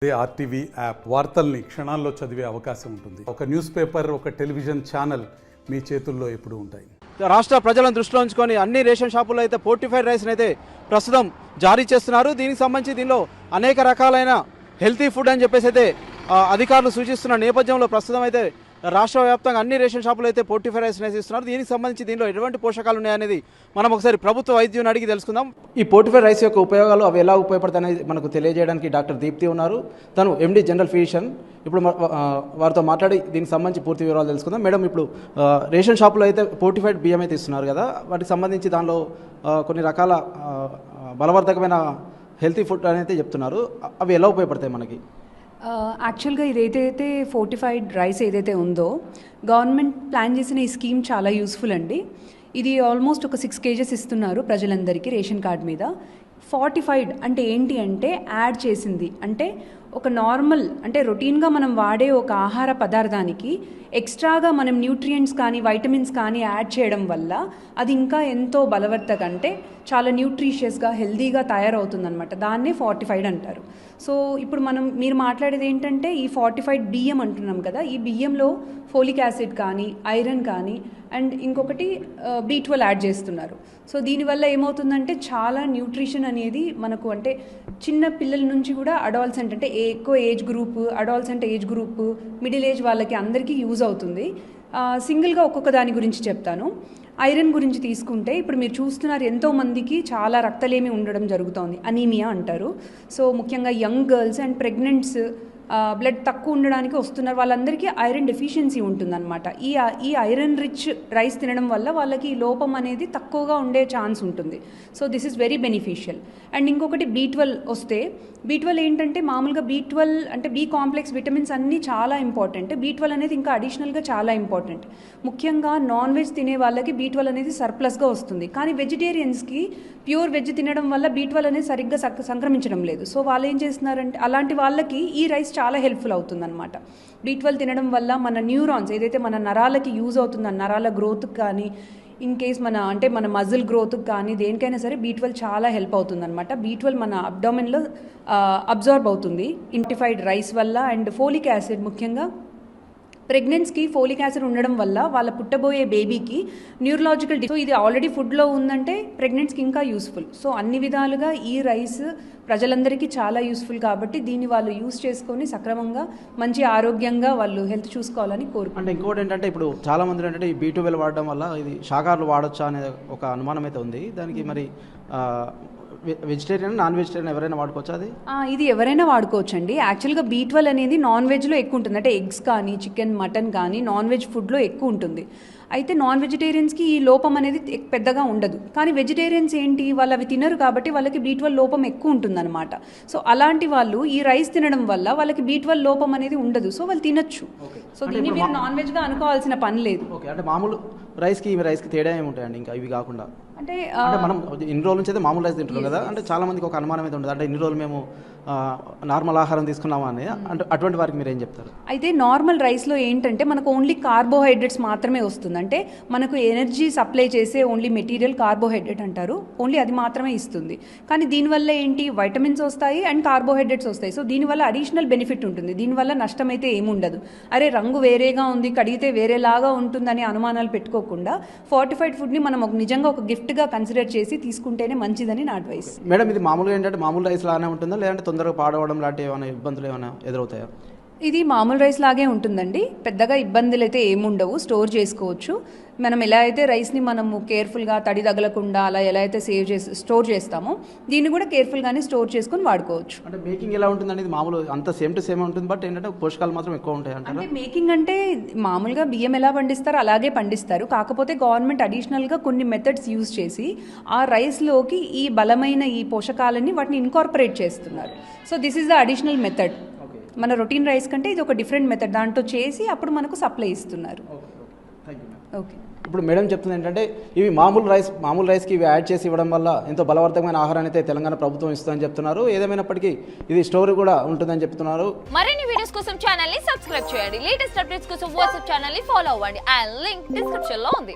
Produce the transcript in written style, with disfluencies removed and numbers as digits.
RTV app వార్తల్ని క్షణాల్లో చదివే అవకాశం ఉంటుంది. ఒక న్యూస్ పేపర్, ఒక టెలివిజన్ ఛానల్ మీ చేతుల్లో ఎప్పుడూ ఉంటాయి. రాష్ట్ర ప్రజలను దృష్టిలో ఉంచుకొని అన్ని రేషన్ షాపుల్లో అయితే ఫోర్టిఫైడ్ రైస్ని అయితే ప్రస్తుతం జారీ చేస్తున్నారు. దీనికి సంబంధించి దీనిలో అనేక రకాలైన హెల్తీ ఫుడ్ అని చెప్పేసి అయితే అధికారులు సూచిస్తున్న నేపథ్యంలో ప్రస్తుతం అయితే రాష్ట్ర వ్యాప్తంగా అన్ని రేషన్ షాపులు అయితే ఫోర్టిఫైడ్ రైస్ ఇస్తున్నారు. దీనికి సంబంధించి దీనిలో ఎటువంటి పోషకాలు ఉన్నాయనేది మనం ఒకసారి ప్రభుత్వ వైద్యుని అడిగి తెలుసుకుందాం. ఈ ఫోర్టిఫైడ్ రైస్ యొక్క ఉపయోగాలు అవి ఎలా ఉపయోగపడతాయనేది మనకు తెలియజేయడానికి డాక్టర్ దీప్తి ఉన్నారు. తను ఎండి జనరల్ ఫిజిషియన్. ఇప్పుడు వారితో మాట్లాడి దీనికి సంబంధించి పూర్తి వివరాలు తెలుసుకుందాం. మేడం, ఇప్పుడు రేషన్ షాపులో అయితే ఫోర్టిఫైడ్ బియ్యం అయితే ఇస్తున్నారు కదా, వాటికి సంబంధించి దానిలో కొన్ని రకాల బలవర్ధకమైన హెల్తీ ఫుడ్ అనేది చెప్తున్నారు. అవి ఎలా ఉపయోగపడతాయి మనకి? యాక్చువల్గా ఇదైతే ఫోర్టిఫైడ్ రైస్ ఏదైతే ఉందో గవర్నమెంట్ ప్లాన్ చేసిన ఈ స్కీమ్ చాలా యూస్ఫుల్ అండి. ఇది ఆల్మోస్ట్ ఒక 6 kgs ఇస్తున్నారు ప్రజలందరికీ రేషన్ కార్డ్ మీద. ఫోర్టిఫైడ్ అంటే ఏంటి అంటే యాడ్ చేసింది అంటే ఒక నార్మల్ అంటే రొటీన్గా మనం వాడే ఒక ఆహార పదార్థానికి ఎక్స్ట్రాగా మనం న్యూట్రియంట్స్ కానీ వైటమిన్స్ కానీ యాడ్ చేయడం వల్ల అది ఇంకా ఎంతో బలవర్ధక అంటే చాలా న్యూట్రిషియస్గా హెల్దీగా తయారవుతుందన్నమాట. దాన్నే ఫోర్టిఫైడ్ అంటారు. సో ఇప్పుడు మీరు మాట్లాడేది ఏంటంటే ఈ ఫోర్టిఫైడ్ బియ్యం అంటున్నాం కదా, ఈ బియ్యంలో ఫోలిక్ యాసిడ్ కానీ ఐరన్ కానీ అండ్ ఇంకొకటి B12 యాడ్ చేస్తున్నారు. సో దీనివల్ల ఏమవుతుందంటే చాలా న్యూట్రిషన్ అనేది మనకు అంటే చిన్న పిల్లల నుంచి కూడా అడాల్సెంట్ అంటే ఎక్కువ age group, adolescent age group, middle age వాళ్ళకి అందరికీ యూజ్ అవుతుంది. సింగిల్గా ఒక్కొక్క దాని గురించి చెప్తాను. ఐరన్ గురించి తీసుకుంటే ఇప్పుడు మీరు చూస్తున్నారు ఎంతోమందికి చాలా రక్తలేమి ఉండడం జరుగుతోంది, అనీమియా అంటారు. సో ముఖ్యంగా young girls and pregnants blood తక్కువ ఉండడానికి వస్తున్నారు, వాళ్ళందరికీ ఐరన్ డెఫిషియన్సీ ఉంటుందన్నమాట. ఈ ఐరన్ రిచ్ రైస్ తినడం వల్ల వాళ్ళకి లోపం అనేది తక్కువగా ఉండే ఛాన్స్ ఉంటుంది. So this is very beneficial. And ఇంకొకటి B12 వస్తే, B12 ఏంటంటే మామూలుగా B12 అంటే B కాంప్లెక్స్ విటమిన్స్ అన్నీ చాలా ఇంపార్టెంట్. B12 అనేది ఇంకా అడిషనల్గా చాలా ఇంపార్టెంట్. ముఖ్యంగా నాన్ వెజ్ తినే వాళ్ళకి B12 అనేది సర్ప్లస్గా వస్తుంది. కానీ వెజిటేరియన్స్కి ప్యూర్ వెజ్ తినడం వల్ల B12 అనేది సరిగ్గా సంక్రమించడం లేదు. సో వాళ్ళు ఏం చేస్తున్నారంటే అలాంటి వాళ్ళకి ఈ రైస్ చాలా హెల్ప్ఫుల్ అవుతుందన్నమాట. B12 తినడం వల్ల మన న్యూరాన్స్ ఏదైతే మన నరాలకి యూజ్ అవుతుందో నరాల గ్రోత్కి కానీ ఇన్ కేస్ మన మజిల్ గ్రోత్కి కానీ దేనికైనా సరే B12 చాలా హెల్ప్ అవుతుందన్నమాట. B12 మన అబ్డామిన్లో అబ్జార్బ్ అవుతుంది ఫోర్టిఫైడ్ రైస్ వల్ల. అండ్ ఫోలిక్ యాసిడ్ ముఖ్యంగా ప్రెగ్నెన్స్కి ఫోలిక్ యాసిడ్ ఉండడం వల్ల వాళ్ళ పుట్టబోయే బేబీకి న్యూరలాజికల్ సో ఇది ఆల్రెడీ ఫుడ్లో ఉందంటే ప్రెగ్నెన్స్కి ఇంకా యూస్ఫుల్. సో అన్ని విధాలుగా ఈ రైస్ ప్రజలందరికీ చాలా యూస్ఫుల్ కాబట్టి దీన్ని వాళ్ళు యూస్ చేసుకొని సక్రమంగా మంచి ఆరోగ్యంగా వాళ్ళు హెల్త్ చూసుకోవాలని కోరుకుంటున్నాను. అంటే ఇంకోటి ఏంటంటే ఇప్పుడు చాలా మంది ఏంటంటే ఈ B12 వాడడం వల్ల ఇది శాకాహారులు వాడొచ్చా అనే ఒక అనుమానం అయితే ఉంది. దానికి మరి వెజిటేరియన్ నాన్ వెజిటేరియన్ ఎవరైనా వాడుకోవచ్చా? అది ఇది ఎవరైనా వాడుకోవచ్చు అండి. యాక్చువల్గా B12 అనేది నాన్ వెజ్లో ఎక్కువ ఉంటుంది, అంటే ఎగ్స్ కానీ చికెన్ మటన్ కానీ నాన్ వెజ్ ఫుడ్లో ఎక్కువ ఉంటుంది. అయితే నాన్ వెజిటేరియన్స్కి ఈ లోపం అనేది పెద్దగా ఉండదు. కానీ వెజిటేరియన్స్ ఏంటి, వాళ్ళు అవి తినరు కాబట్టి వాళ్ళకి B12 లోపం ఎక్కువ ఉంటుందన్నమాట. సో అలాంటి వాళ్ళు ఈ రైస్ తినడం వల్ల వాళ్ళకి B12 లోపం అనేది ఉండదు. సో వాళ్ళు తినచ్చు. సో దీన్ని మీరు నాన్ వెజ్గా అనుకోవాల్సిన పని లేదు. ఓకే, అంటే మామూలు రైస్కి తేడా ఏముంటాయండి ఇంకా ఇవి కాకుండా? అంటే మనం ఇన్ని రోజుల నుంచి అయితే మామూలు రైస్ తింటున్నాం కదా, అంటే చాలా మందికి ఒక అనుమానం అయితే ఉంటుంది, అంటే ఇన్ని రోజులు మేము నార్మల్ ఆహారం తీసుకున్నామా అని. అంటే అటువంటి వారికి మీరు ఏం చెప్తారు? అయితే నార్మల్ రైస్లో ఏంటంటే మనకు ఓన్లీ కార్బోహైడ్రేట్స్ మాత్రమే వస్తుంది. అంటే మనకు ఎనర్జీ సప్లై చేసే ఓన్లీ మెటీరియల్ కార్బోహైడ్రేట్ అంటారు, ఓన్లీ అది మాత్రమే ఇస్తుంది. కానీ దీనివల్ల ఏంటి వైటమిన్స్ వస్తాయి అండ్ కార్బోహైడ్రేట్స్ వస్తాయి. సో దీనివల్ల అడిషనల్ బెనిఫిట్ ఉంటుంది. దీనివల్ల నష్టం అయితే ఏముండదు. అరే రంగు వేరేగా ఉంది, కడిగితే వేరేలాగా ఉంటుందని అనుమానాలు పెట్టుకోకుండా ఫోర్టిఫైడ్ ఫుడ్ని మనం నిజంగా ఒక గిఫ్ట్గా కన్సిడర్ చేసి తీసుకుంటేనే మంచిదని నా అడ్వైస్. మేడం, ఇది మామూలుగా ఏంటంటే మామూలు రైస్ లానే ఉంటుందా, లేదంటే తొందరగా పాడవడం లాంటి ఏమైనా ఇబ్బందులు ఏమైనా ఎదురవుతాయా? ఇది మామూలు రైస్ లాగే ఉంటుందండి, పెద్దగా ఇబ్బందులు అయితే ఏముండవు, స్టోర్ చేసుకోవచ్చు. మనం ఎలా అయితే రైస్ని మనము కేర్ఫుల్గా తడి తగలకుండా అలా ఎలా అయితే స్టోర్ చేస్తామో దీన్ని కూడా కేర్ఫుల్గానే స్టోర్ చేసుకొని వాడుకోవచ్చు. అంటే మేకింగ్ ఎలా ఉంటుంది అనేది మామూలు అంత సేమ్ టు సేమ్ ఉంటుంది, బట్ ఏంటంటే పోషకాలు మాత్రం ఎక్కువ ఉంటాయి అంటే మేకింగ్ అంటే మామూలుగా బియ్యం ఎలా పండిస్తారో అలాగే పండిస్తారు. కాకపోతే గవర్నమెంట్ అడిషనల్గా కొన్ని మెథడ్స్ యూజ్ చేసి ఆ రైస్లోకి ఈ బలమైన ఈ పోషకాలని వాటిని ఇన్కార్పొరేట్ చేస్తున్నారు. So this is the additional method. మన రొటీన్ రైస్ కంటే ఇది ఒక డిఫరెంట్ మెథడ్, దాంట్లో చేసి అప్పుడు మనకు సప్లై ఇస్తున్నారు. ఓకే, ఇప్పుడు మేడం చెప్తుంది ఏంటంటే ఇవి మామూలు రైస్కి ఇవి యాడ్ చేసి ఇవ్వడం వల్ల ఎంతో బలవర్ధకమైన ఆహారాన్ని అయితే తెలంగాణ ప్రభుత్వం ఇస్తుందని చెప్తున్నారు. ఏదేమైనప్పటికీ ఇది స్టోర్ కూడా ఉంటుందని చెప్తున్నారు. మరిన్ని వీడియోస్ కోసం ఛానల్ ని సబ్స్క్రైబ్ చేయండి. లేటెస్ట్ అప్డేట్స్ కోసం వాట్సాప్ ఛానల్ ని ఫాలో అవ్వండి. ఆ లింక్ డిస్క్రిప్షన్ లో ఉంది.